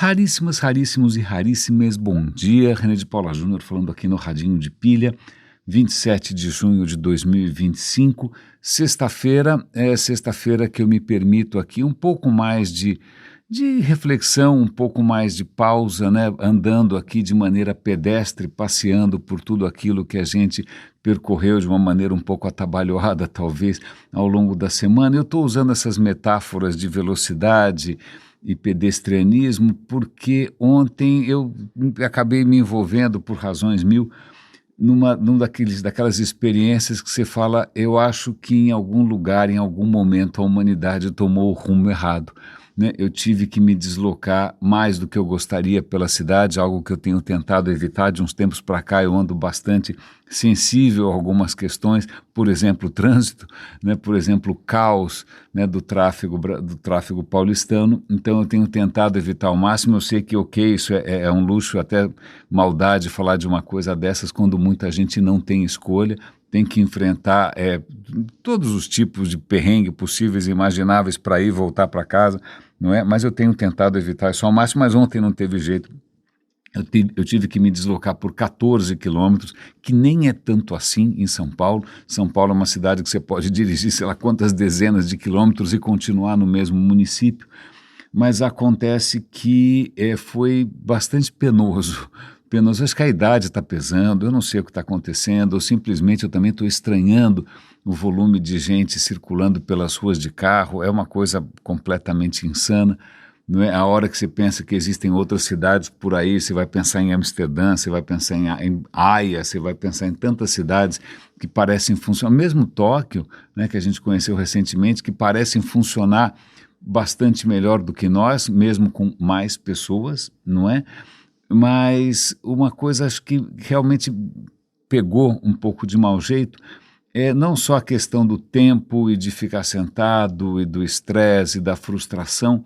Raríssimos e raríssimas, bom dia, René de Paula Júnior falando aqui no Radinho de Pilha, 27 de junho de 2025, sexta-feira que eu me permito aqui um pouco mais de reflexão, um pouco mais de pausa, né? Andando aqui de maneira pedestre, passeando por tudo aquilo que a gente percorreu de uma maneira um pouco atabalhoada, talvez, ao longo da semana. Eu estou usando essas metáforas de velocidade e pedestrianismo porque ontem eu acabei me envolvendo por razões mil daquelas experiências que você fala, eu acho que em algum lugar, em algum momento a humanidade tomou o rumo errado. Né? Eu tive que me deslocar mais do que eu gostaria pela cidade, algo que eu tenho tentado evitar. De uns tempos para cá eu ando bastante sensível a algumas questões, por exemplo, o trânsito, né? Por exemplo, o caos, né? do tráfego paulistano. Então eu tenho tentado evitar ao máximo. Eu sei que isso é um luxo, até maldade falar de uma coisa dessas quando muita gente não tem escolha, tem que enfrentar todos os tipos de perrengue possíveis e imagináveis para ir voltar para casa, não é? Mas eu tenho tentado evitar isso ao máximo, mas ontem não teve jeito. Eu tive que me deslocar por 14 quilômetros, que nem é tanto assim em São Paulo. São Paulo é uma cidade que você pode dirigir, sei lá quantas dezenas de quilômetros e continuar no mesmo município, mas acontece que foi bastante penoso. Acho que a idade está pesando, eu não sei o que está acontecendo, ou simplesmente eu também estou estranhando o volume de gente circulando pelas ruas de carro. É uma coisa completamente insana, não é? A hora que você pensa que existem outras cidades por aí, você vai pensar em Amsterdã, você vai pensar em Haia, você vai pensar em tantas cidades que parecem funcionar, mesmo Tóquio, né, que a gente conheceu recentemente, que parecem funcionar bastante melhor do que nós, mesmo com mais pessoas, não é? Mas uma coisa acho que realmente pegou um pouco de mau jeito é não só a questão do tempo e de ficar sentado e do estresse e da frustração,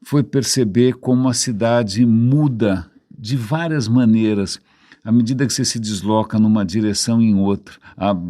foi perceber como a cidade muda de várias maneiras à medida que você se desloca numa direção e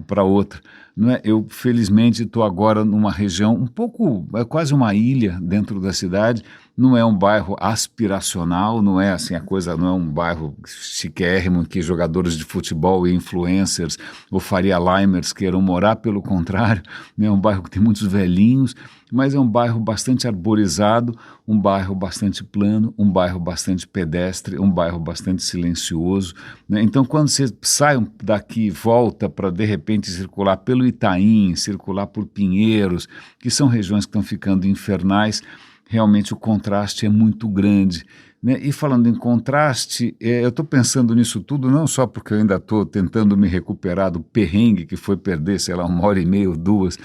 para outra. Não é? Eu, felizmente, estou agora numa região um pouco, quase uma ilha dentro da cidade. Não é um bairro aspiracional, não é assim não é um bairro chiquérrimo em que jogadores de futebol e influencers ou Faria Limers queiram morar, pelo contrário, é um bairro que tem muitos velhinhos, mas é um bairro bastante arborizado, um bairro bastante plano, um bairro bastante pedestre, um bairro bastante silencioso, né? Então, quando você sai daqui e volta para, de repente, circular pelo Itaim, circular por Pinheiros, que são regiões que estão ficando infernais, realmente o contraste é muito grande, né? E falando em contraste, eu estou pensando nisso tudo não só porque eu ainda estou tentando me recuperar do perrengue que foi perder, sei lá, 1h30 ou 2,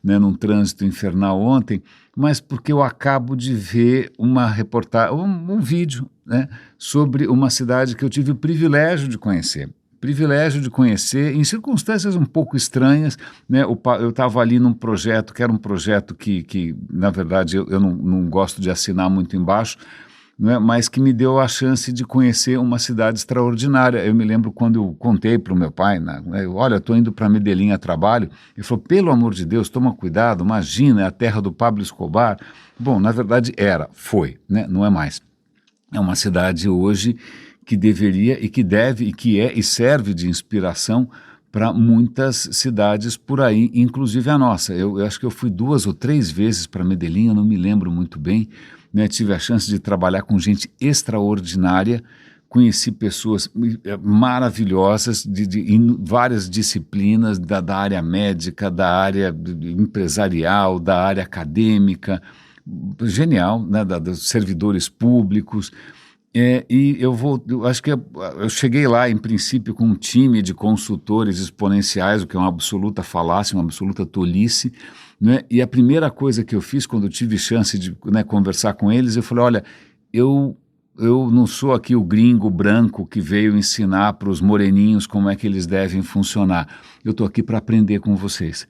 né, num trânsito infernal ontem, mas porque eu acabo de ver uma reportagem, um vídeo, né, sobre uma cidade que eu tive o privilégio de conhecer em circunstâncias um pouco estranhas, né? Eu estava ali num projeto, que era um projeto que na verdade, eu não gosto de assinar muito embaixo, né? Mas que me deu a chance de conhecer uma cidade extraordinária. Eu me lembro quando eu contei para o meu pai, né? Olha, estou indo para Medellín a trabalho. Ele falou, pelo amor de Deus, toma cuidado, imagina, é a terra do Pablo Escobar. Bom, na verdade foi, né? Não é mais. É uma cidade hoje que deveria e que deve e que é e serve de inspiração para muitas cidades por aí, inclusive a nossa. Eu acho que eu fui 2 ou 3 vezes para Medellín, eu não me lembro muito bem, né? Tive a chance de trabalhar com gente extraordinária, conheci pessoas maravilhosas em várias disciplinas, da área médica, da área empresarial, da área acadêmica, genial, né? Dos servidores públicos. E eu acho que eu cheguei lá, em princípio, com um time de consultores exponenciais, o que é uma absoluta falácia, uma absoluta tolice, né? E a primeira coisa que eu fiz, quando eu tive chance de, né, conversar com eles, eu falei, olha, eu não sou aqui o gringo branco que veio ensinar para os moreninhos como é que eles devem funcionar. Eu estou aqui para aprender com vocês,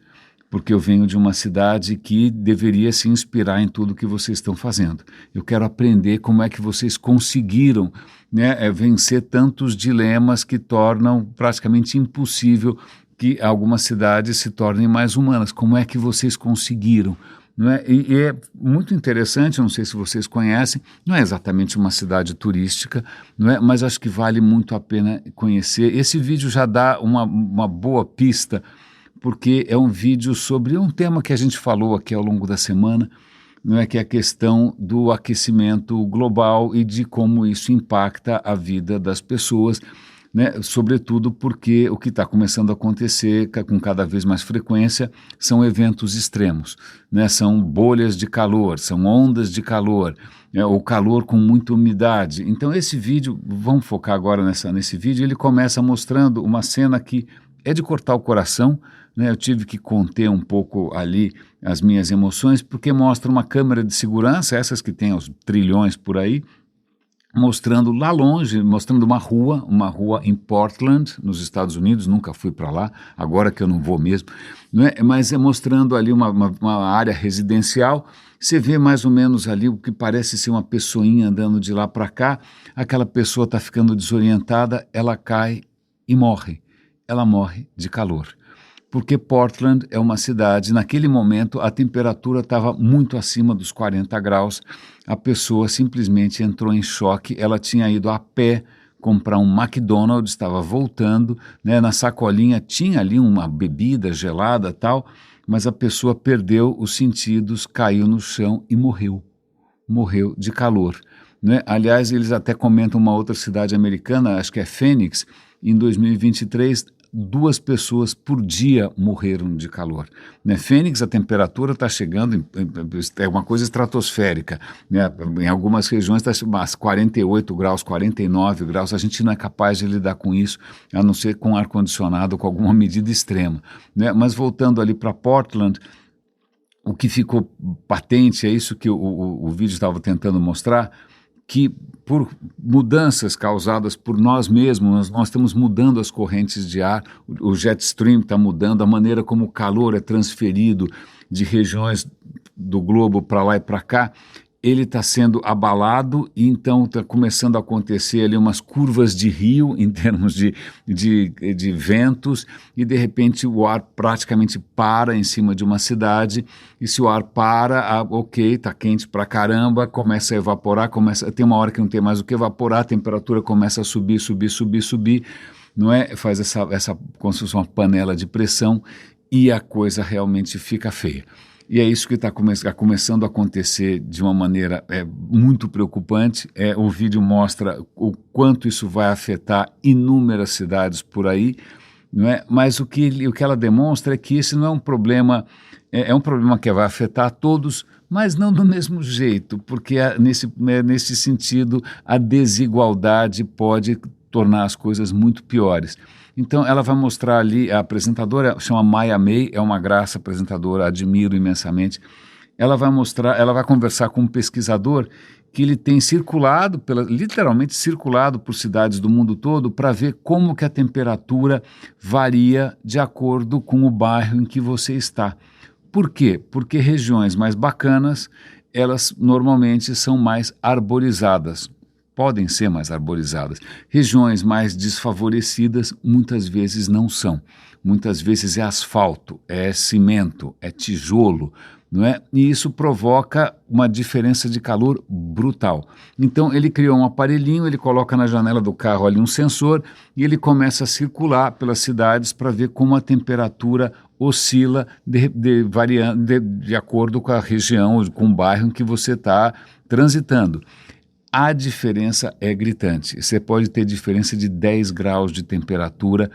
porque eu venho de uma cidade que deveria se inspirar em tudo que vocês estão fazendo. Eu quero aprender como é que vocês conseguiram, né, vencer tantos dilemas que tornam praticamente impossível que algumas cidades se tornem mais humanas. Como é que vocês conseguiram? não é? E é muito interessante, eu não sei se vocês conhecem, não é exatamente uma cidade turística, não é? Mas acho que vale muito a pena conhecer. Esse vídeo já dá uma boa pista, porque é um vídeo sobre um tema que a gente falou aqui ao longo da semana, não é, que é a questão do aquecimento global e de como isso impacta a vida das pessoas, né? Sobretudo porque o que está começando a acontecer com cada vez mais frequência são eventos extremos, né? São bolhas de calor, são ondas de calor, ou calor com muita umidade. Então esse vídeo, vamos focar agora nesse vídeo, ele começa mostrando uma cena que é de cortar o coração, né? Eu tive que conter um pouco ali as minhas emoções, porque mostra uma câmera de segurança, essas que tem aos trilhões por aí, mostrando lá longe, mostrando uma rua em Portland, nos Estados Unidos, nunca fui para lá, agora que eu não vou mesmo, não é? Mas é mostrando ali uma área residencial, você vê mais ou menos ali o que parece ser uma pessoinha andando de lá para cá, aquela pessoa está ficando desorientada, ela cai e morre, ela morre de calor. Porque Portland é uma cidade, naquele momento a temperatura estava muito acima dos 40 graus, a pessoa simplesmente entrou em choque, ela tinha ido a pé comprar um McDonald's, estava voltando, né, na sacolinha tinha ali uma bebida gelada e tal, mas a pessoa perdeu os sentidos, caiu no chão e morreu de calor. Né? Aliás, eles até comentam uma outra cidade americana, acho que é Phoenix, em 2023, 2 pessoas por dia morreram de calor. Né? Fênix, a temperatura está chegando, é uma coisa estratosférica. Né? Em algumas regiões está 48 graus, 49 graus. A gente não é capaz de lidar com isso, a não ser com ar-condicionado, com alguma medida extrema. Né? Mas voltando ali para Portland, o que ficou patente, é isso que o vídeo estava tentando mostrar, que por mudanças causadas por nós mesmos, nós estamos mudando as correntes de ar, o jet stream está mudando, a maneira como o calor é transferido de regiões do globo para lá e para cá, ele está sendo abalado e então está começando a acontecer ali umas curvas de rio em termos de ventos e de repente o ar praticamente para em cima de uma cidade e se o ar para, ok, está quente pra caramba, começa a evaporar, tem uma hora que não tem mais o que evaporar, a temperatura começa a subir, não é? Faz essa como se fosse uma panela de pressão e a coisa realmente fica feia. E é isso que está começando a acontecer de uma maneira muito preocupante. O vídeo mostra o quanto isso vai afetar inúmeras cidades por aí, não é? Mas o que ela demonstra é que esse não é um problema, é um problema que vai afetar a todos, mas não do mesmo jeito, porque nesse sentido a desigualdade pode tornar as coisas muito piores. Então ela vai mostrar ali, a apresentadora chama Maya May, é uma graça apresentadora, admiro imensamente. Ela vai conversar com um pesquisador que ele tem literalmente circulado por cidades do mundo todo para ver como que a temperatura varia de acordo com o bairro em que você está. Por quê? Porque regiões mais bacanas, elas normalmente são mais arborizadas. Podem ser mais arborizadas. Regiões mais desfavorecidas muitas vezes não são. Muitas vezes é asfalto, é cimento, é tijolo, não é? E isso provoca uma diferença de calor brutal. Então ele criou um aparelhinho, ele coloca na janela do carro ali um sensor e ele começa a circular pelas cidades para ver como a temperatura oscila de acordo com a região, com o bairro em que você está transitando. A diferença é gritante. Você pode ter diferença de 10 graus de temperatura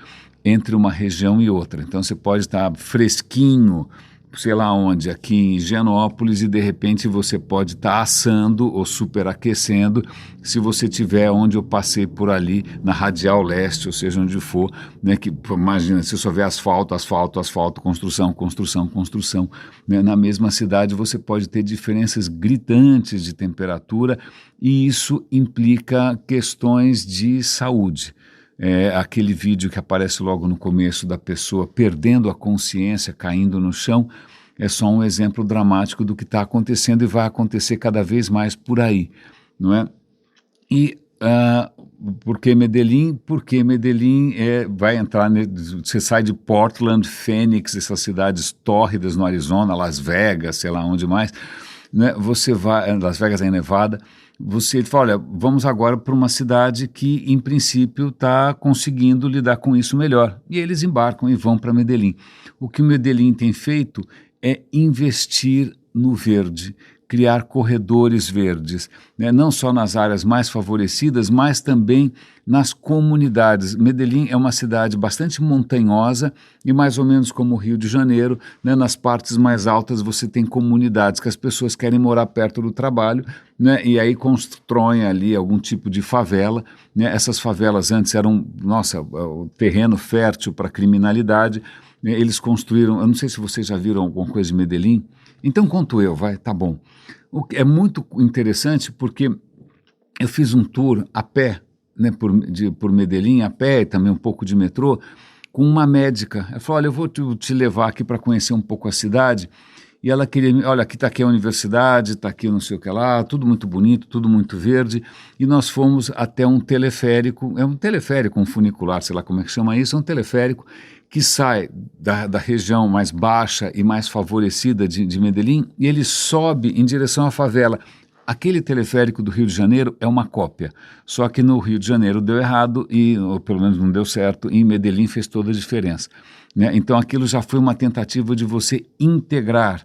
entre uma região e outra. Então você pode estar fresquinho, sei lá onde, aqui em Higienópolis, e de repente você pode estar assando ou superaquecendo se você estiver onde eu passei por ali, na Radial Leste, ou seja, onde for, né, que, imagina, se só vê asfalto, construção, né, na mesma cidade você pode ter diferenças gritantes de temperatura e isso implica questões de saúde. Aquele vídeo que aparece logo no começo da pessoa perdendo a consciência, caindo no chão, é só um exemplo dramático do que está acontecendo e vai acontecer cada vez mais por aí, não é? E Por que Medellín? Porque Medellín vai entrar, você sai de Portland, Phoenix, essas cidades tórridas no Arizona, Las Vegas, sei lá onde mais, né? Você vai, Las Vegas é em Nevada, ele fala, olha, vamos agora para uma cidade que, em princípio, está conseguindo lidar com isso melhor. E eles embarcam e vão para Medellín. O que o Medellín tem feito é investir no verde, criar corredores verdes, né? Não só nas áreas mais favorecidas, mas também nas comunidades. Medellín é uma cidade bastante montanhosa e mais ou menos como o Rio de Janeiro, né? Nas partes mais altas você tem comunidades que as pessoas querem morar perto do trabalho, né? E aí constroem ali algum tipo de favela, né? Essas favelas antes eram, nossa, o terreno fértil para criminalidade, né? Eles construíram, eu não sei se vocês já viram alguma coisa de Medellín. Então conto eu, vai, tá bom. É muito interessante porque eu fiz um tour a pé, né, por Medellín, a pé e também um pouco de metrô, com uma médica. Ela falou, olha, eu vou te levar aqui para conhecer um pouco a cidade. E ela queria, olha, aqui está aqui a universidade, está aqui não sei o que lá, tudo muito bonito, tudo muito verde. E nós fomos até um teleférico, um funicular, sei lá como é que chama isso, é um teleférico que sai da região mais baixa e mais favorecida de Medellín e ele sobe em direção à favela. Aquele teleférico do Rio de Janeiro é uma cópia, só que no Rio de Janeiro deu errado, ou pelo menos não deu certo, e em Medellín fez toda a diferença, né? Então aquilo já foi uma tentativa de você integrar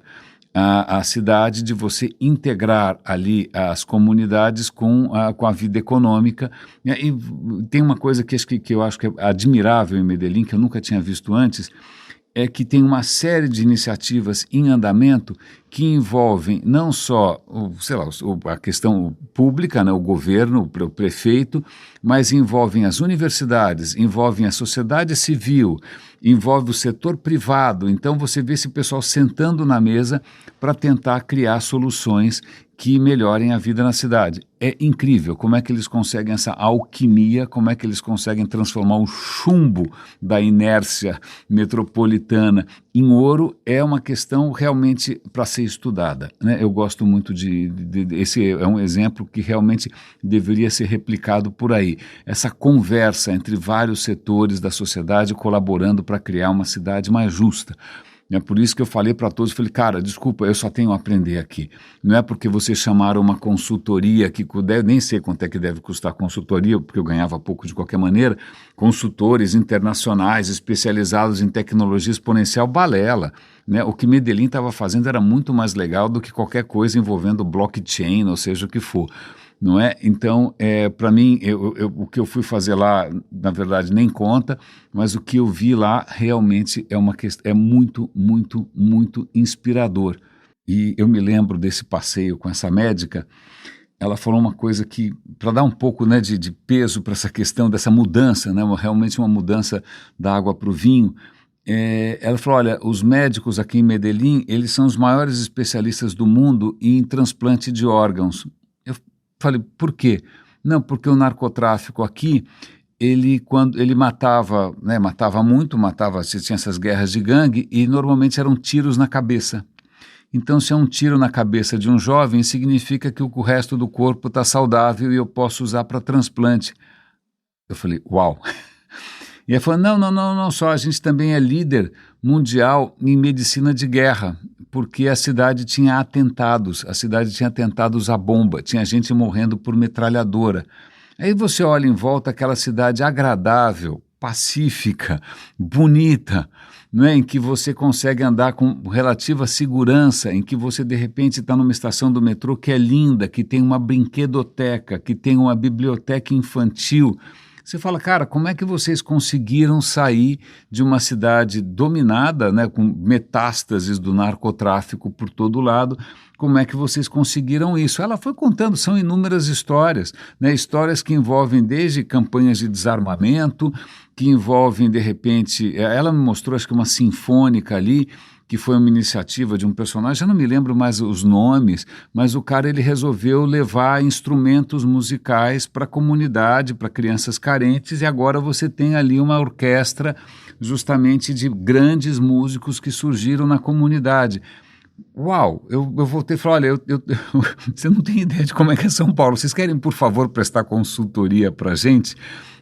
a cidade, de você integrar ali as comunidades com a vida econômica, né? E tem uma coisa que eu acho que é admirável em Medellín, que eu nunca tinha visto antes, é que tem uma série de iniciativas em andamento que envolvem não só, sei lá, a questão pública, né, o governo, o prefeito, mas envolvem as universidades, envolvem a sociedade civil, envolve o setor privado. Então você vê esse pessoal sentando na mesa para tentar criar soluções que melhorem a vida na cidade. É incrível como é que eles conseguem essa alquimia, como é que eles conseguem transformar o chumbo da inércia metropolitana em ouro. É uma questão realmente para ser estudada, né? Eu gosto muito esse é um exemplo que realmente deveria ser replicado por aí. Essa conversa entre vários setores da sociedade colaborando para criar uma cidade mais justa. É por isso que eu falei para todos, falei, cara, desculpa, eu só tenho a aprender aqui. Não é porque vocês chamaram uma consultoria que nem sei quanto é que deve custar a consultoria, porque eu ganhava pouco de qualquer maneira, consultores internacionais especializados em tecnologia exponencial, balela, né? O que Medellín estava fazendo era muito mais legal do que qualquer coisa envolvendo blockchain, ou seja o que for. Não é? Então, para mim, o que eu fui fazer lá, na verdade, nem conta, mas o que eu vi lá realmente é muito, muito, muito inspirador. E eu me lembro desse passeio com essa médica, ela falou uma coisa que, para dar um pouco, né, de peso para essa questão dessa mudança, né, realmente uma mudança da água para o vinho. Ela falou, olha, os médicos aqui em Medellín, eles são os maiores especialistas do mundo em transplante de órgãos. Falei, por quê? Não, porque o narcotráfico aqui, quando ele matava, né, você tinha essas guerras de gangue e normalmente eram tiros na cabeça. Então, se é um tiro na cabeça de um jovem, significa que o resto do corpo está saudável e eu posso usar para transplante. Eu falei, uau! E ela falou, não, só a gente também é líder mundial em medicina de guerra, porque a cidade tinha atentados à bomba, tinha gente morrendo por metralhadora. Aí você olha em volta aquela cidade agradável, pacífica, bonita, né, em que você consegue andar com relativa segurança, em que você de repente está numa estação do metrô que é linda, que tem uma brinquedoteca, que tem uma biblioteca infantil. Você fala, cara, como é que vocês conseguiram sair de uma cidade dominada, né, com metástases do narcotráfico por todo lado? Como é que vocês conseguiram isso? Ela foi contando, são inúmeras histórias, né, histórias que envolvem desde campanhas de desarmamento, que envolvem, de repente, ela me mostrou, acho que uma sinfônica ali, que foi uma iniciativa de um personagem, já não me lembro mais os nomes, mas o cara ele resolveu levar instrumentos musicais para a comunidade, para crianças carentes, e agora você tem ali uma orquestra justamente de grandes músicos que surgiram na comunidade. Uau, eu voltei e falei, olha, você não tem ideia de como é que é São Paulo. Vocês querem, por favor, prestar consultoria para a gente?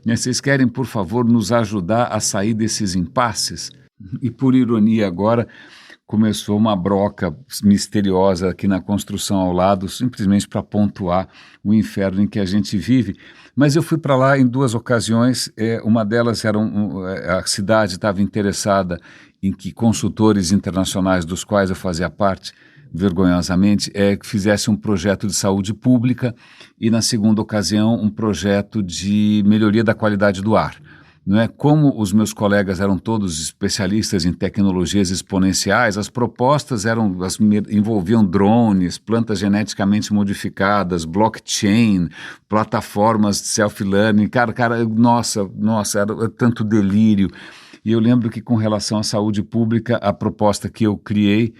Né? Vocês querem, por favor, nos ajudar a sair desses impasses? E por ironia agora, começou uma broca misteriosa aqui na construção ao lado, simplesmente para pontuar o inferno em que a gente vive. Mas eu fui para lá em duas ocasiões, uma delas era a cidade estava interessada em que consultores internacionais, dos quais eu fazia parte, vergonhosamente, que fizesse um projeto de saúde pública e, na segunda ocasião, um projeto de melhoria da qualidade do ar. Não é? Como os meus colegas eram todos especialistas em tecnologias exponenciais, as propostas envolviam drones, plantas geneticamente modificadas, blockchain, plataformas de self-learning. Nossa, era tanto delírio. E eu lembro que, com relação à saúde pública, a proposta que eu criei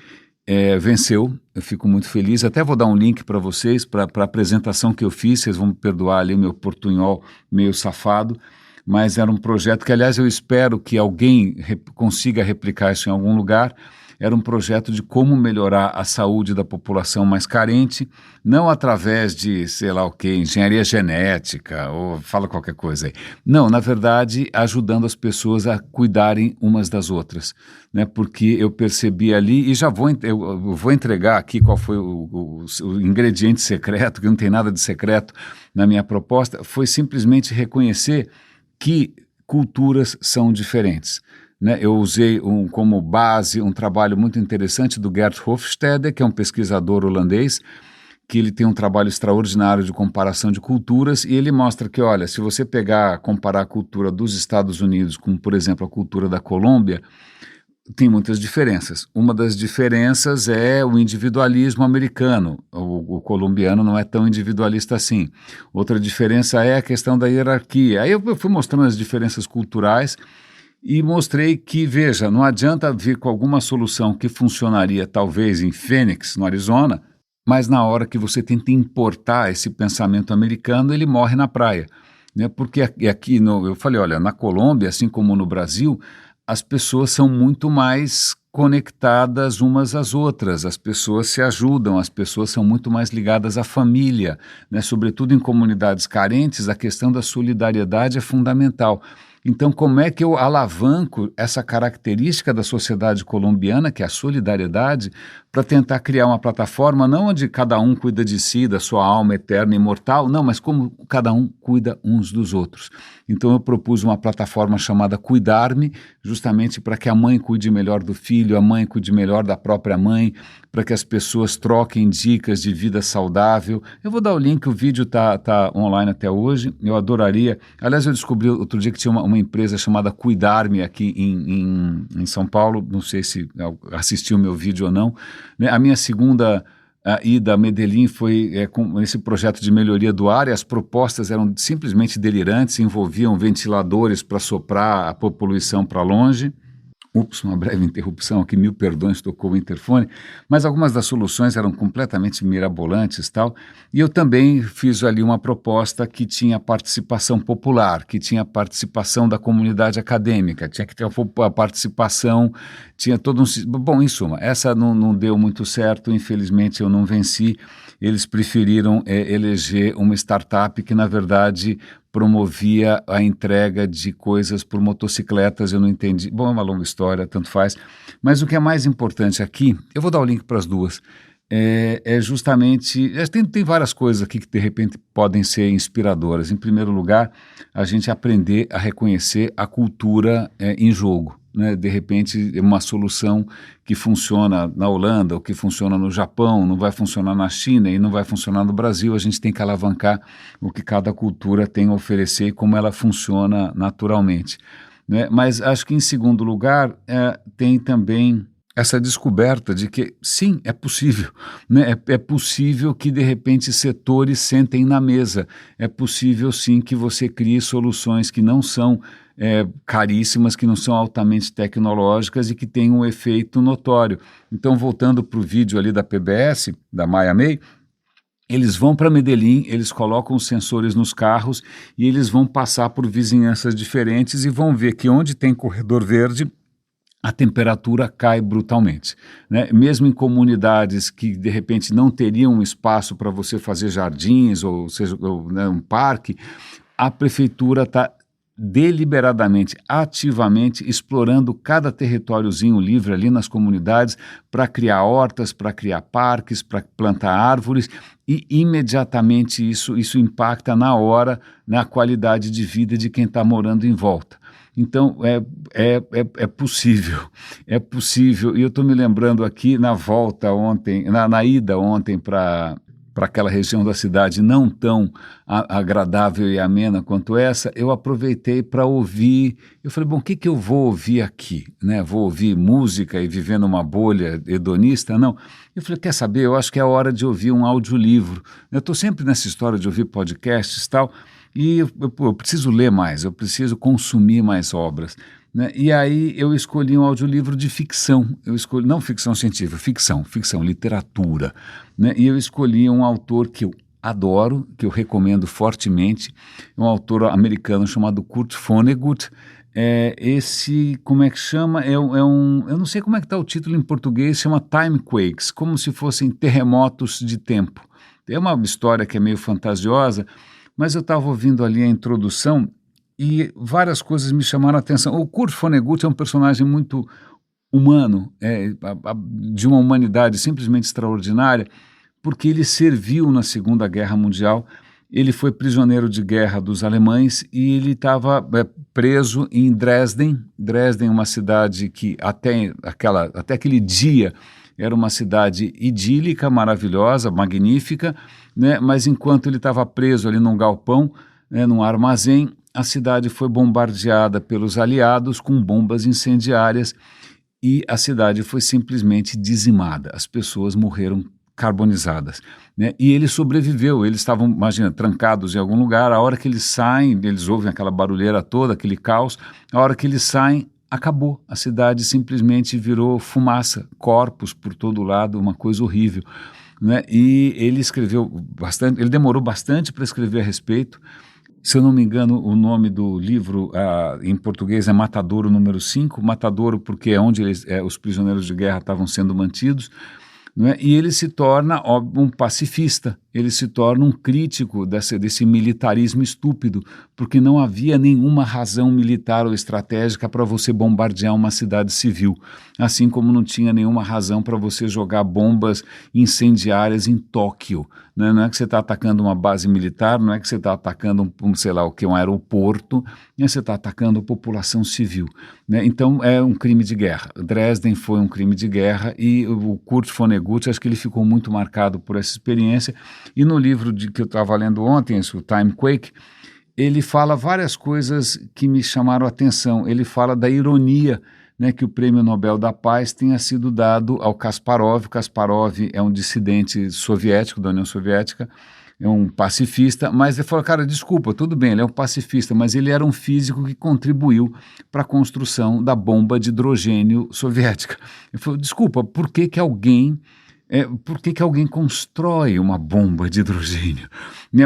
venceu. Eu fico muito feliz. Até vou dar um link para vocês, para a apresentação que eu fiz. Vocês vão me perdoar ali o meu portunhol meio safado. Mas era um projeto que, aliás, eu espero que alguém consiga replicar isso em algum lugar. Era um projeto de como melhorar a saúde da população mais carente, não através de, sei lá o quê, engenharia genética, ou fala qualquer coisa aí. Não, na verdade, ajudando as pessoas a cuidarem umas das outras, né? Porque eu percebi ali, e eu vou entregar aqui qual foi o ingrediente secreto, que não tem nada de secreto na minha proposta, foi simplesmente reconhecer que culturas são diferentes. Né? Eu usei como base um trabalho muito interessante do Gert Hofstede, que é um pesquisador holandês, que ele tem um trabalho extraordinário de comparação de culturas, e ele mostra que, olha, se você comparar a cultura dos Estados Unidos com, por exemplo, a cultura da Colômbia, tem muitas diferenças. Uma das diferenças é o individualismo americano. O colombiano não é tão individualista assim. Outra diferença é a questão da hierarquia. Aí eu fui mostrando as diferenças culturais e mostrei que, veja, não adianta vir com alguma solução que funcionaria talvez em Phoenix, no Arizona, mas na hora que você tenta importar esse pensamento americano, ele morre na praia. Né? Porque aqui, eu falei, olha, na Colômbia, assim como no Brasil, as pessoas são muito mais conectadas umas às outras, as pessoas se ajudam, as pessoas são muito mais ligadas à família, né? Sobretudo em comunidades carentes, a questão da solidariedade é fundamental. Então, como é que eu alavanco essa característica da sociedade colombiana, que é a solidariedade, para tentar criar uma plataforma não onde cada um cuida de si, da sua alma eterna e imortal, não, mas como cada um cuida uns dos outros. Então eu propus uma plataforma chamada Cuidar-me, justamente para que a mãe cuide melhor do filho, a mãe cuide melhor da própria mãe, para que as pessoas troquem dicas de vida saudável. Eu vou dar o link, o vídeo tá online até hoje, eu adoraria. Aliás, eu descobri outro dia que tinha uma empresa chamada Cuidar-me aqui em São Paulo, não sei se assistiu o meu vídeo ou não. Né? A minha segunda ida a Medellín foi com esse projeto de melhoria do ar, e as propostas eram simplesmente delirantes, envolviam ventiladores para soprar a poluição para longe. Ups, uma breve interrupção aqui, mil perdões, tocou o interfone, mas algumas das soluções eram completamente mirabolantes e tal, e eu também fiz ali uma proposta que tinha participação popular, que tinha participação da comunidade acadêmica, tinha que ter a participação, tinha todo um... Bom, em suma, essa não deu muito certo, infelizmente eu não venci, eles preferiram eleger uma startup que, na verdade, promovia a entrega de coisas por motocicletas, eu não entendi. Bom, é uma longa história, tanto faz. Mas o que é mais importante aqui, eu vou dar o link para as duas, justamente, tem várias coisas aqui que de repente podem ser inspiradoras. Em primeiro lugar, a gente aprender a reconhecer a cultura em jogo. Né? De repente, uma solução que funciona na Holanda, ou que funciona no Japão, não vai funcionar na China e não vai funcionar no Brasil. A gente tem que alavancar o que cada cultura tem a oferecer e como ela funciona naturalmente. Né? Mas acho que, em segundo lugar, tem também essa descoberta de que, sim, é possível, né? É possível que, de repente, setores sentem na mesa. É possível, sim, que você crie soluções que não são caríssimas, que não são altamente tecnológicas e que têm um efeito notório. Então, voltando para o vídeo ali da PBS, da Mayamei, eles vão para Medellín, eles colocam os sensores nos carros e eles vão passar por vizinhanças diferentes e vão ver que onde tem corredor verde, a temperatura cai brutalmente, né? Mesmo em comunidades que de repente não teriam espaço para você fazer jardins, ou seja, né, um parque, a prefeitura está deliberadamente, ativamente explorando cada territóriozinho livre ali nas comunidades para criar hortas, para criar parques, para plantar árvores, e imediatamente isso impacta na hora na qualidade de vida de quem está morando em volta. Então, é possível, é possível. E eu estou me lembrando aqui na volta ontem, na ida ontem para aquela região da cidade não tão agradável e amena quanto essa, eu aproveitei para ouvir. Eu falei, bom, o que eu vou ouvir aqui? Né? Vou ouvir música e viver numa bolha hedonista? Não. Eu falei, quer saber? Eu acho que é a hora de ouvir um audiolivro. Eu estou sempre nessa história de ouvir podcasts e tal, e eu preciso ler mais, eu preciso consumir mais obras. Né? E aí eu escolhi um audiolivro de ficção, não ficção científica, ficção, literatura. Né? E eu escolhi um autor que eu adoro, que eu recomendo fortemente, um autor americano chamado Kurt Vonnegut. Como é que chama? Eu não sei como é que está o título em português, chama Timequakes, como se fossem terremotos de tempo. É uma história que é meio fantasiosa, mas eu estava ouvindo ali a introdução e várias coisas me chamaram a atenção. O Kurt Vonnegut é um personagem muito humano, de uma humanidade simplesmente extraordinária, porque ele serviu na Segunda Guerra Mundial, ele foi prisioneiro de guerra dos alemães e ele estava preso em Dresden. Dresden é uma cidade que até aquele dia era uma cidade idílica, maravilhosa, magnífica, né? Mas enquanto ele estava preso ali num galpão, né, num armazém, a cidade foi bombardeada pelos aliados com bombas incendiárias e a cidade foi simplesmente dizimada. As pessoas morreram carbonizadas, né? E ele sobreviveu. Eles estavam, imagina, trancados em algum lugar. A hora que eles saem, eles ouvem aquela barulheira toda, aquele caos. A hora que eles saem, acabou. A cidade simplesmente virou fumaça, corpos por todo lado, uma coisa horrível. Né? E ele escreveu bastante, ele demorou bastante para escrever a respeito. Se eu não me engano, o nome do livro em português é Matadouro número 5, Matadouro porque é onde os prisioneiros de guerra estavam sendo mantidos. Não é? E ele se torna um pacifista, ele se torna um crítico desse militarismo estúpido, porque não havia nenhuma razão militar ou estratégica para você bombardear uma cidade civil, assim como não tinha nenhuma razão para você jogar bombas incendiárias em Tóquio. Né? Não é que você está atacando uma base militar, não é que você está atacando um aeroporto, você está atacando a população civil. Né? Então é um crime de guerra. Dresden foi um crime de guerra e o Kurt Vonnegut, acho que ele ficou muito marcado por essa experiência. E no livro que eu estava lendo ontem, o Timequake, ele fala várias coisas que me chamaram a atenção. Ele fala da ironia, né, que o Prêmio Nobel da Paz tenha sido dado ao Kasparov. Kasparov é um dissidente soviético, da União Soviética, é um pacifista, mas ele falou, cara, desculpa, tudo bem, ele é um pacifista, mas ele era um físico que contribuiu para a construção da bomba de hidrogênio soviética. Ele falou, desculpa, por que alguém constrói uma bomba de hidrogênio? Né?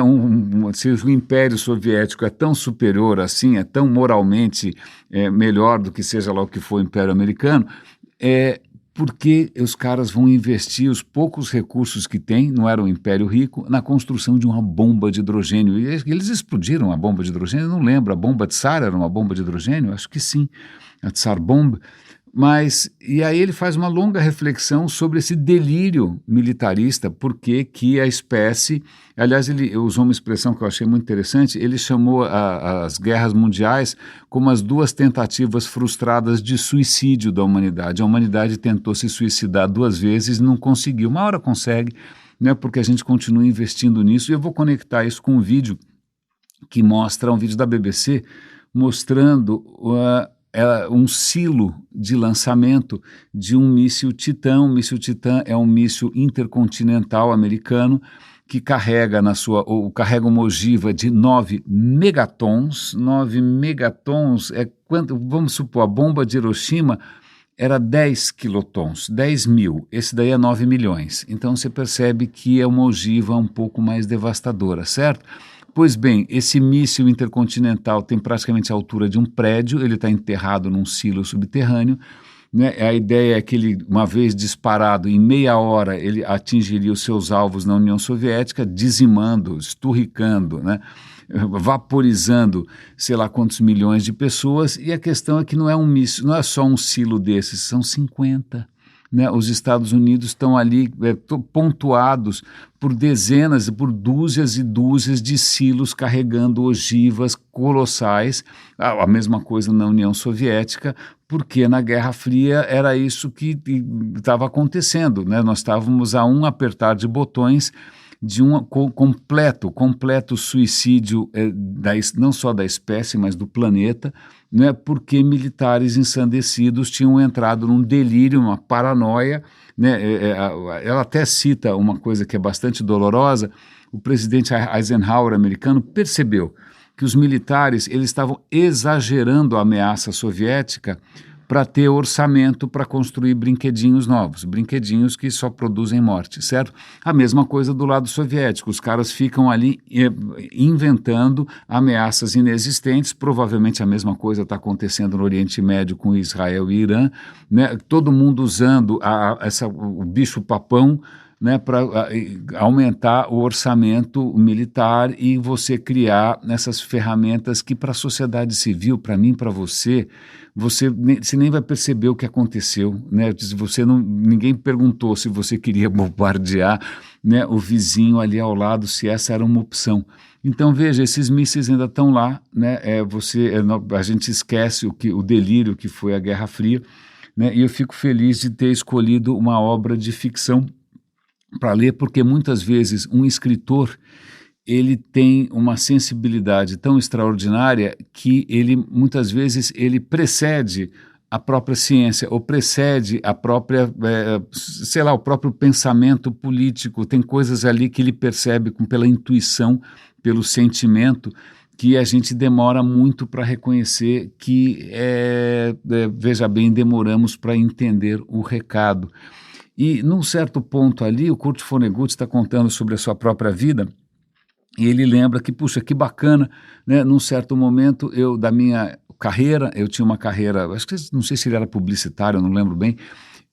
Se o Império Soviético é tão superior assim, é tão moralmente melhor do que seja lá o que for o Império Americano, por que os caras vão investir os poucos recursos que têm, não era um império rico, na construção de uma bomba de hidrogênio? E eles explodiram a bomba de hidrogênio, eu não lembro, a bomba Tsar era uma bomba de hidrogênio? Acho que sim, a Tsar Bomb. Mas, e aí ele faz uma longa reflexão sobre esse delírio militarista, porque que a espécie, aliás, ele usou uma expressão que eu achei muito interessante, ele chamou as guerras mundiais como as duas tentativas frustradas de suicídio da humanidade. A humanidade tentou se suicidar 2 vezes e não conseguiu. Uma hora consegue, né, porque a gente continua investindo nisso, e eu vou conectar isso com um vídeo que mostra, um vídeo da BBC, mostrando um silo de lançamento de um míssil Titã. Um míssil Titã é um míssil intercontinental americano que carrega carrega uma ogiva de 9 megatons. 9 megatons é quanto? Vamos supor, a bomba de Hiroshima era 10 quilotons, 10 mil. Esse daí é 9 milhões. Então você percebe que é uma ogiva um pouco mais devastadora, certo? Pois bem, esse míssil intercontinental tem praticamente a altura de um prédio, ele está enterrado num silo subterrâneo, né? A ideia é que ele, uma vez disparado, em meia hora, ele atingiria os seus alvos na União Soviética, dizimando, esturricando, né? Vaporizando sei lá quantos milhões de pessoas, e a questão é que não é um míssil, não é só um silo desses, são 50. Né? Os Estados Unidos estão ali pontuados por dezenas, por dúzias e dúzias de silos carregando ogivas colossais, a mesma coisa na União Soviética, porque na Guerra Fria era isso que estava acontecendo, né? Nós estávamos a um apertar de botões de um completo suicídio não só da espécie, mas do planeta, né, porque militares ensandecidos tinham entrado num delírio, uma paranoia, né, ela até cita uma coisa que é bastante dolorosa. O presidente Eisenhower americano percebeu que os militares eles estavam exagerando a ameaça soviética para ter orçamento para construir brinquedinhos novos, brinquedinhos que só produzem morte, certo? A mesma coisa do lado soviético, os caras ficam ali inventando ameaças inexistentes, provavelmente a mesma coisa está acontecendo no Oriente Médio com Israel e Irã, né? Todo mundo usando o bicho-papão, né, para aumentar o orçamento militar e você criar essas ferramentas que para a sociedade civil, para mim, para você nem vai perceber o que aconteceu, né? Ninguém perguntou se você queria bombardear, né, o vizinho ali ao lado, se essa era uma opção. Então veja, esses mísseis ainda estão lá, né? A gente esquece o delírio que foi a Guerra Fria, né? E eu fico feliz de ter escolhido uma obra de ficção para ler, porque muitas vezes um escritor ele tem uma sensibilidade tão extraordinária que muitas vezes ele precede a própria ciência ou precede a própria, o próprio pensamento político. Tem coisas ali que ele percebe pela intuição, pelo sentimento, que a gente demora muito para reconhecer que, veja bem, demoramos para entender o recado. E num certo ponto ali, o Kurt Vonnegut está contando sobre a sua própria vida, e ele lembra que, puxa, que bacana, né? Num certo momento da minha carreira, eu tinha uma carreira, não sei se ele era publicitário, eu não lembro bem,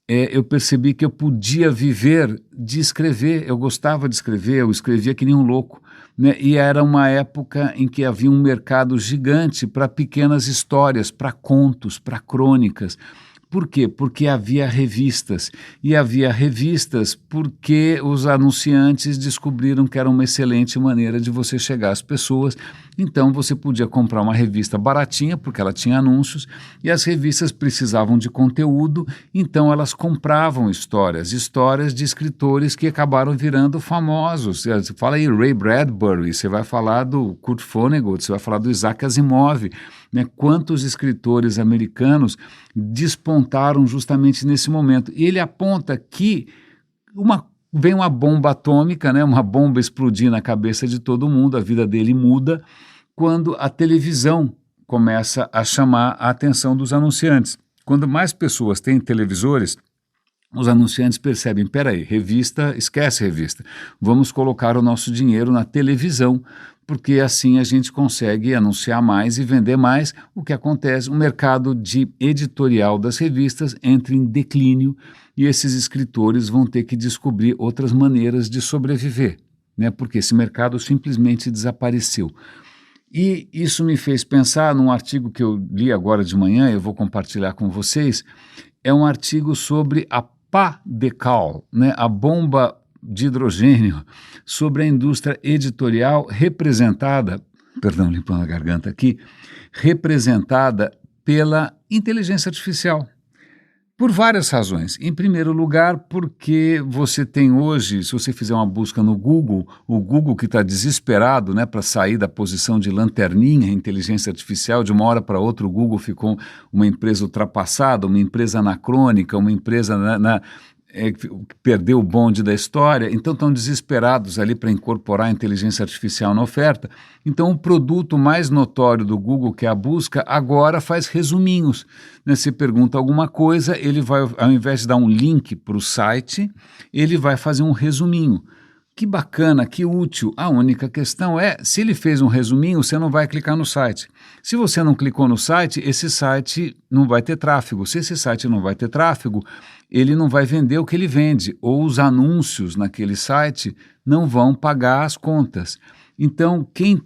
eu percebi que eu podia viver de escrever, eu gostava de escrever, eu escrevia que nem um louco, né? E era uma época em que havia um mercado gigante para pequenas histórias, para contos, para crônicas. Por quê? Porque havia revistas, e havia revistas porque os anunciantes descobriram que era uma excelente maneira de você chegar às pessoas. Então você podia comprar uma revista baratinha, porque ela tinha anúncios, e as revistas precisavam de conteúdo, então elas compravam histórias de escritores que acabaram virando famosos. Você fala aí Ray Bradbury, você vai falar do Kurt Vonnegut, você vai falar do Isaac Asimov, né? Quantos escritores americanos despontaram justamente nesse momento. E ele aponta que vem uma bomba atômica, né? Uma bomba explodir na cabeça de todo mundo, a vida dele muda, quando a televisão começa a chamar a atenção dos anunciantes. Quando mais pessoas têm televisores, os anunciantes percebem, peraí, revista, esquece revista, vamos colocar o nosso dinheiro na televisão, porque assim a gente consegue anunciar mais e vender mais. O que acontece? O mercado editorial das revistas entra em declínio e esses escritores vão ter que descobrir outras maneiras de sobreviver, né? Porque esse mercado simplesmente desapareceu. E isso me fez pensar num artigo que eu li agora de manhã, eu vou compartilhar com vocês, é um artigo sobre a Pas-de-Cal, né? A bomba de hidrogênio, sobre a indústria editorial representada, limpando a garganta aqui, representada pela inteligência artificial. Por várias razões. Em primeiro lugar, porque você tem hoje, se você fizer uma busca no Google, o Google que está desesperado, né, para sair da posição de lanterninha, inteligência artificial, de uma hora para outra o Google ficou uma empresa ultrapassada, uma empresa anacrônica, uma empresa que perdeu o bonde da história, então estão desesperados ali para incorporar a inteligência artificial na oferta. Então o produto mais notório do Google, que é a busca, agora faz resuminhos, né? Você pergunta alguma coisa, ele vai, ao invés de dar um link para o site, ele vai fazer um resuminho. Que bacana, que útil. A única questão é, se ele fez um resuminho, você não vai clicar no site. Se você não clicou no site, esse site não vai ter tráfego. Se esse site não vai ter tráfego, ele não vai vender o que ele vende, ou os anúncios naquele site não vão pagar as contas. Então, quem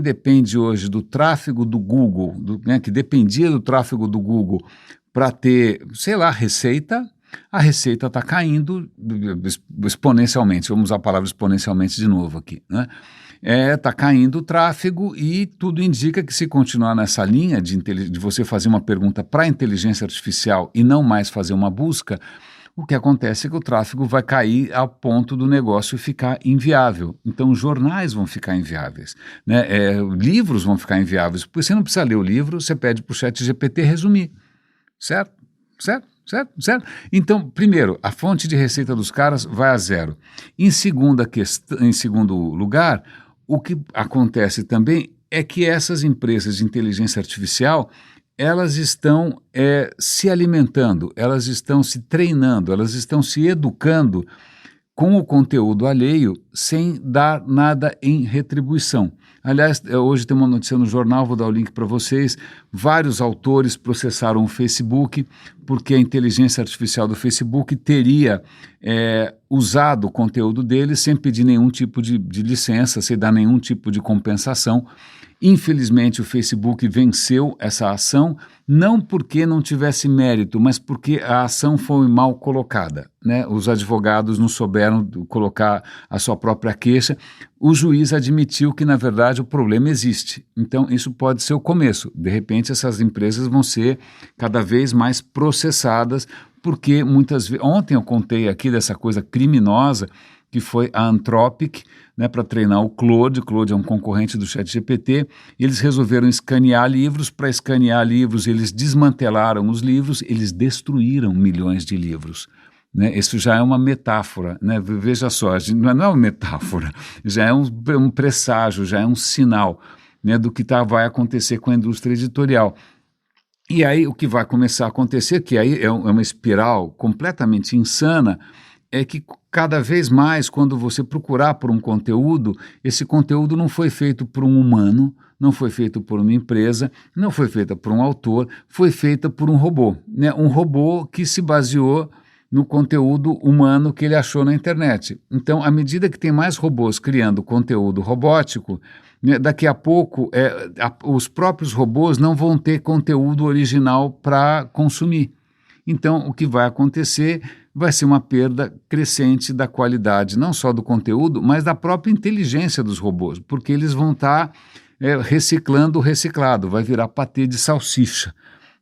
depende hoje do tráfego do Google, né, que dependia do tráfego do Google para ter, sei lá, receita, a receita está caindo exponencialmente. Vamos usar a palavra exponencialmente de novo aqui, né? Está caindo o tráfego e tudo indica que, se continuar nessa linha de você fazer uma pergunta para a inteligência artificial e não mais fazer uma busca, o que acontece é que o tráfego vai cair ao ponto do negócio ficar inviável. Então, jornais vão ficar inviáveis, né? Livros vão ficar inviáveis, porque você não precisa ler o livro, você pede para o ChatGPT resumir, certo? Certo? Certo? Certo? Então, primeiro, a fonte de receita dos caras vai a zero. Em segundo lugar, o que acontece também é que essas empresas de inteligência artificial, elas estão se alimentando, elas estão se treinando, elas estão se educando com o conteúdo alheio sem dar nada em retribuição. Aliás, hoje tem uma notícia no jornal, vou dar o link para vocês. Vários autores processaram o Facebook porque a inteligência artificial do Facebook teria usado o conteúdo deles sem pedir nenhum tipo de licença, sem dar nenhum tipo de compensação. Infelizmente, o Facebook venceu essa ação, não porque não tivesse mérito, mas porque a ação foi mal colocada, né? Os advogados não souberam colocar a sua própria queixa. O juiz admitiu que, na verdade, o problema existe. Então, isso pode ser o começo. De repente, essas empresas vão ser cada vez mais processadas, porque muitas vezes... Ontem eu contei aqui dessa coisa criminosa que foi a Anthropic, né, para treinar o Claude. O Claude é um concorrente do ChatGPT. Eles resolveram escanear livros. Para escanear livros, eles desmantelaram os livros, eles destruíram milhões de livros. Né? Isso já é uma metáfora, né? Veja só, não é uma metáfora, já é um presságio, já é um sinal, né, do que vai acontecer com a indústria editorial. E aí o que vai começar a acontecer, que aí é uma espiral completamente insana, é que cada vez mais, quando você procurar por um conteúdo, esse conteúdo não foi feito por um humano, não foi feito por uma empresa, não foi feito por um autor, foi feita por um robô, né? Um robô que se baseou no conteúdo humano que ele achou na internet. Então, à medida que tem mais robôs criando conteúdo robótico, né, daqui a pouco os próprios robôs não vão ter conteúdo original para consumir. Então, o que vai acontecer vai ser uma perda crescente da qualidade, não só do conteúdo, mas da própria inteligência dos robôs, porque eles vão estar reciclando o reciclado, vai virar patê de salsicha.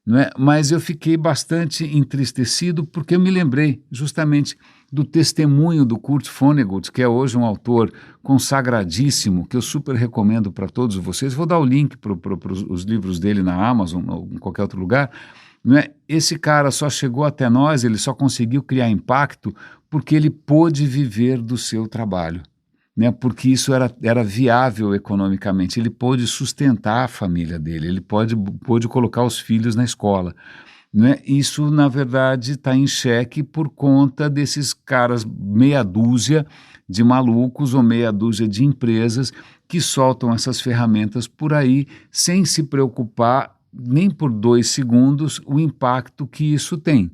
Não é? Mas eu fiquei bastante entristecido porque eu me lembrei justamente do testemunho do Kurt Vonnegut, que é hoje um autor consagradíssimo, que eu super recomendo para todos vocês. Vou dar o link para os livros dele na Amazon ou em qualquer outro lugar. Não é? Esse cara só chegou até nós, ele só conseguiu criar impacto porque ele pôde viver do seu trabalho, né? Porque isso era viável economicamente, ele pôde sustentar a família dele, ele pôde colocar os filhos na escola. Né? Isso, na verdade, está em xeque por conta desses caras, meia dúzia de malucos ou meia dúzia de empresas que soltam essas ferramentas por aí sem se preocupar nem por 2 segundos o impacto que isso tem.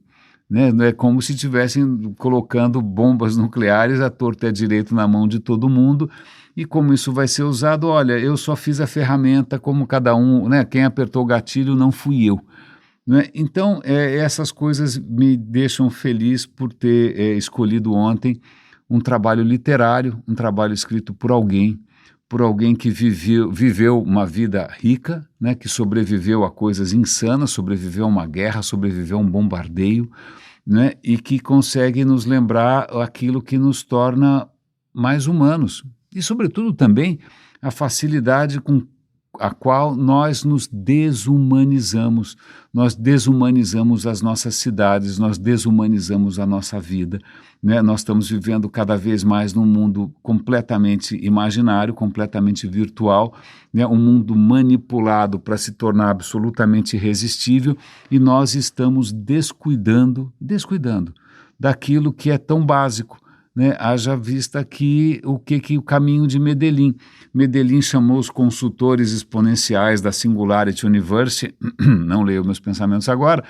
Né? É como se estivessem colocando bombas nucleares à torta e à direito na mão de todo mundo. E como isso vai ser usado? Olha, eu só fiz a ferramenta como cada um, né? Quem apertou o gatilho não fui eu. Né? Então, essas coisas me deixam feliz por ter escolhido ontem um trabalho literário, um trabalho escrito por alguém que viveu uma vida rica, né, que sobreviveu a coisas insanas, sobreviveu a uma guerra, sobreviveu a um bombardeio, né, e que consegue nos lembrar aquilo que nos torna mais humanos. E, sobretudo, também a facilidade com a qual nós nos desumanizamos. Nós desumanizamos as nossas cidades, nós desumanizamos a nossa vida. Né? Nós estamos vivendo cada vez mais num mundo completamente imaginário, completamente virtual, né? Um mundo manipulado para se tornar absolutamente irresistível, e nós estamos descuidando daquilo que é tão básico, né? Haja vista aqui o caminho de Medellín. Medellín chamou os consultores exponenciais da Singularity University, não leio meus pensamentos agora,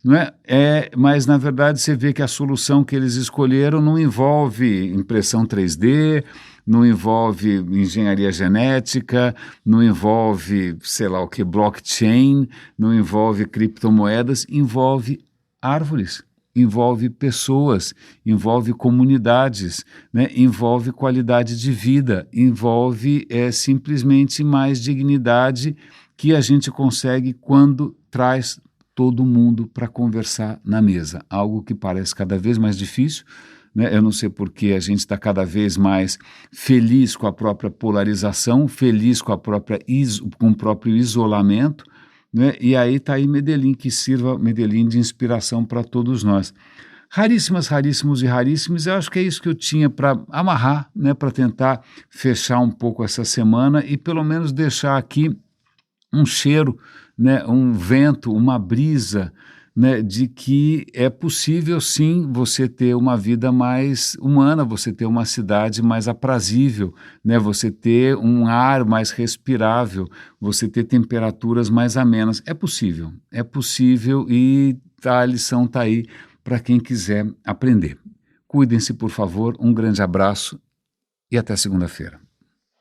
não é? Mas, na verdade, você vê que a solução que eles escolheram não envolve impressão 3D, não envolve engenharia genética, não envolve, sei lá o que, blockchain, não envolve criptomoedas, envolve árvores, envolve pessoas, envolve comunidades, né? Envolve qualidade de vida, envolve simplesmente mais dignidade que a gente consegue quando traz todo mundo para conversar na mesa, algo que parece cada vez mais difícil, né? Eu não sei porque a gente está cada vez mais feliz com a própria polarização, feliz com com o próprio isolamento, né? E aí está aí Medellín, que sirva Medellín de inspiração para todos nós. Raríssimas, raríssimos e raríssimos, eu acho que é isso que eu tinha para amarrar, né? Para tentar fechar um pouco essa semana e pelo menos deixar aqui um cheiro, né, um vento, uma brisa, né, de que é possível sim você ter uma vida mais humana, você ter uma cidade mais aprazível, né, você ter um ar mais respirável, você ter temperaturas mais amenas. É possível e a lição está aí para quem quiser aprender. Cuidem-se, por favor, um grande abraço e até segunda-feira.